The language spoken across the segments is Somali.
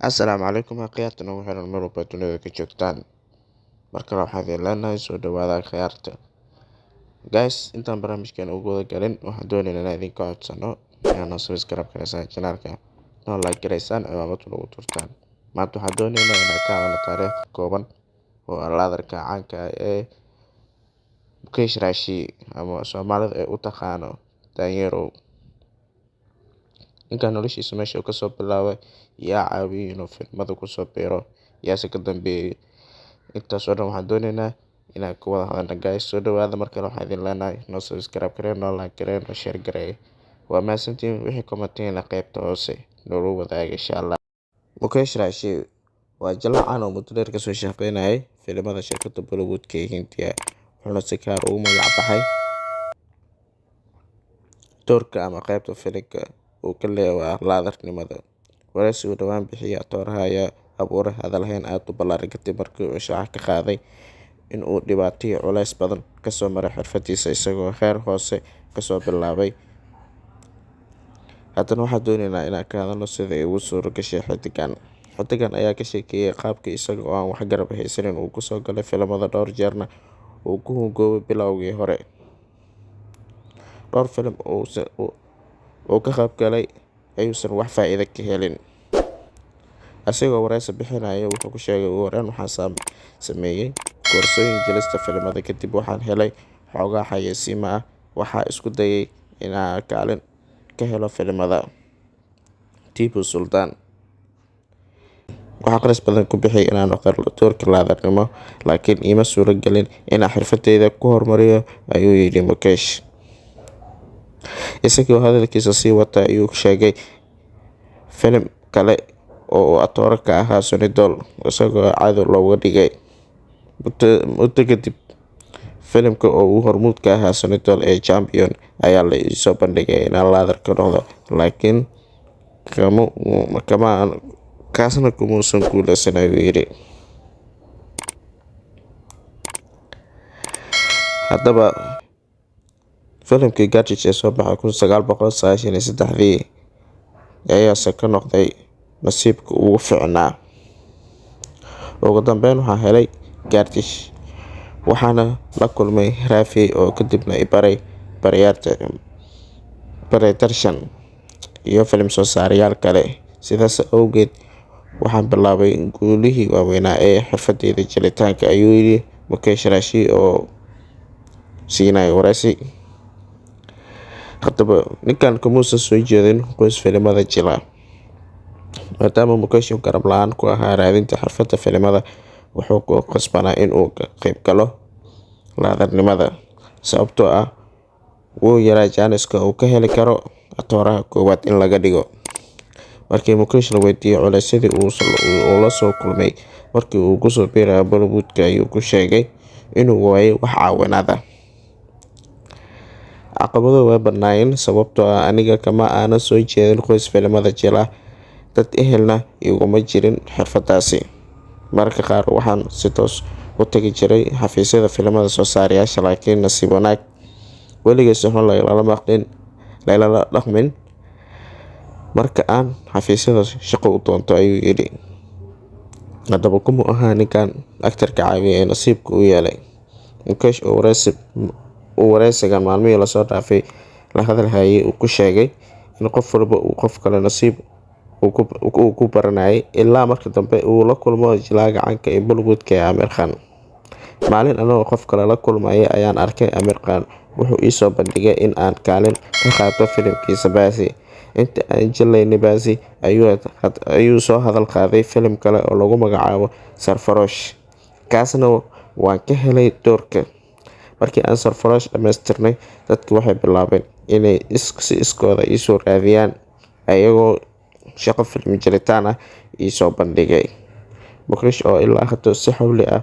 Asalaamu calaykum akhyaartan ugu xiran meel walba dunida ka joogtaan. Markale waxaan idin leenahay soo dhawaada akhyaarta. Guys, intaan barnaamijkan ugu wada galin waxaan doonaynaa inaan idinka codsano inaad subscribe gareysaan channelka, noo like gareysaan ciwaamad lagu turtaan. Maanta waxaan doonaynaa inaan ka hadalno taariikh kooban oo laadarka caanka ah ee Mukesh Rashi ama Soomaalida ay u taqaano Danyerow. Ninkan noloshiisa meesha uu kasoo bilaabay yaa caawiyay inuu filimada kusoo biiro yaase ka dambeeyay. Intaas oo dhan waxaan doonaynaa inaan ku wada hadalno. Guys, soo dhawaada. Markale waxaan idin leenahay noo subscribe gareen, noo like gareen, noo share garee. Waa mahadsantihiin wixii commentina qaybta hoose noogu wadaaga insha Allah. Mukesh Rashi waa jilaa caan oo muddo dheer kasoo shaqeynayay filimada shirkadda Bollywood-ka ee Hindiya, wuxuuna si gaar ah ugu magac baxay doorka ama qaybta filimka uu ka leeyahay laadarnimada. Wareysi uu dhowaan bixiyay atooraha ayaa abuuray hadalhayn aad u ballaaran kadib markii uu shaaca ka qaaday in uu dhibaato iyo culays badan kasoo maray xirfadiisa isagoo heer hoose kasoo bilaabay. Haddana waxaan doonaynaa inaan ka hadalno sida ay ugu suura gashay xiddigan. Xiddigan ayaa ka sheekeeyay qaabkii isaga oo aan wax garab haysanin uu kusoo galay filimada, dhowr jeerna uu ku hungoobay bilowgii hore. Dhowr filim uu ka qayb galay ayuusan wax faa'iido ka helin. Asigoo wareysi bixinaya wuxuu ku sheegay ugu horreyn waxaan sameeyay koorsooyin jilista filimada, kadib waxaan helay xoogaa xayeysiimo ah, waxaan isku dayay inaan kaalin ka helo filimada Tipu Sultan. Waxaan kharash badan ku bixiyay inaan noqdo doorka laadarnimo, laakiin iima suuro gelin inaan xirfadeyda ku horumariyo, ayuu yidhi Mukesh. Isagoo hadalkiisa sii wata ayuu sheegay filim kale oo uu atooro ka ahaa Sunny Deol isagoo cadow looga dhigay. Muddo kadib, filimka oo uu hormuud ka ahaa Sunny Deol ee Champion ayaa la ii soo bandhigay inaan laadar ka noqdo, laakiin kaasna kumuusan guuleysan, ayuu yidhi. Haddaba filimkii Gardish ee soo baxay 1993 ayaase ka noqday nasiibka ugu fiicnaa. Ugu dambeyn waxaan helay Gardish, waxaana la kulmay Rafi oo kadibna i baray Darshan iyo filim soo saarayaal kale. Sidaas awgeed waxaan bilaabay guulihii waaweynaa ee xirfadeyda jilitaanka, ayuu yidhi Mukesh Rashi oo siinay wareysi. Haddaba ninkan kamuusan soo jeedin qoys filimada jila, maadaama Mukesh uu garab la'aan ku ahaa raadinta xirfadda filimada, wuxuu ku qasbanaa in uu ka qayb galo laadarnimada sababtoo ah wuu yaraa jaaniska uu ka heli karo atooraha koowaad in laga dhigo. Markii Mukesh la weydiiyay culeysyadii uu la soo kulmay markii uu kusoo biiray Bollywood-ka, ayuu ku sheegay inuu waayay wax caawinaad ah. Caqabado waa badnaayeen sababtoo ah aniga kama aanan soo jeedin qoys filimada jila, dad ehelna iguma jirin xirfadaasi. Mararka qaar waxaan si toos u tagi jiray xafiisyada filimada soo saarayaasha, laakiin nasiib wanaag weligay si xun laylala dhaqmin marka aan xafiisyada shaqo u doonto, ayuu yidhi. Haddaba kuma ahaa ninkan aktarka caawiya ee nasiibka u yeelay. Mukesh oo wareysigan maalmihii lasoo dhaafay la hadalhayay uu ku sheegay in qof walba uu qof kale nasiib uu ku baranayay, ilaa markii dambe uu la kulmo jilaaga caanka ee Bollywood-ka ee Aamir Khan. Maalin anagoo qof kale la kulmaya ayaan arkay Aamir Khan, wuxuu ii soo bandhigay in aan kaalin ka qaato filimkiisa Baasi. Inta aan jilaynay Baasi ayuu soo hadal qaaday filim kale oo lagu magacaabo Sarfarosh, kaasna waan ka helay doorka. Markii aan Sarfarosh dhammaystirnay, dadku waxay bilaabeen inay si iskooda ii soo raadiyaan ayagoo shaqo filim jilitaan ah ii soo bandhigay. Mukesh oo ilaa hadda si xawli ah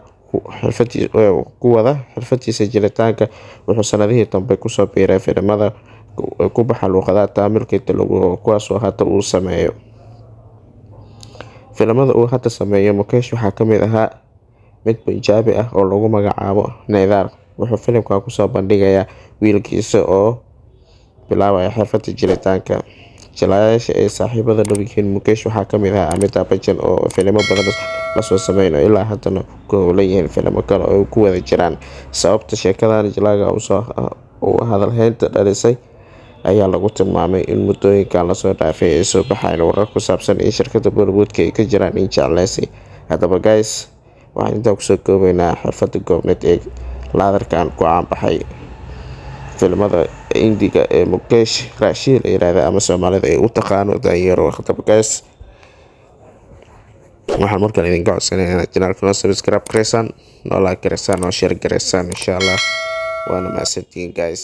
ku wada xirfadiisa jilitaanka, wuxuu sanadihii dambe kusoo biiray filimada ku baxa luqadaha Taamilka iyo Telugu, kuwaasoo hadda uu sameeyo. Filimada uu hadda sameeyo Mukesh waxaa ka mid ahaa mid Punjabi ah oo lagu magacaabo Naydar. Wuxuu filimkan kusoo bandhigayaa wiilkiisa oo bilaabaya xirfadda jilitaanka. jilaayaasha ay saaxiibada dhow yihiin Mukesh waxaa ka mid ah Amitabh Bachchan oo filimo badan lasoo sameeyay ilaa haddana ku howlan yihiin filimo kale oo ku wada jiraan. Sababta sheekadan jilaaga u hadalhaynta dhalisay ayaa lagu tilmaamay in muddooyinkan lasoo dhaafay ay soo baxeen warar ku saabsan in shirkadda Bollywood ay ka jiraan in jecleysi. Haddaba guys, waxaan intaa kusoo koobaynaa xirfadda goobneed ee laadarkan ku caanbaxay filimada Indiga ee Mukesh Rashi la yiraahdo ama Soomaalida ay u taqaano Danyaro. Haddaba guys, waxaan markaan idinka codsanayaa inaad channelka subscribe gareysaan, like gareysaan, share gareysaan insha Allah. Waana mahadsantihiin guys.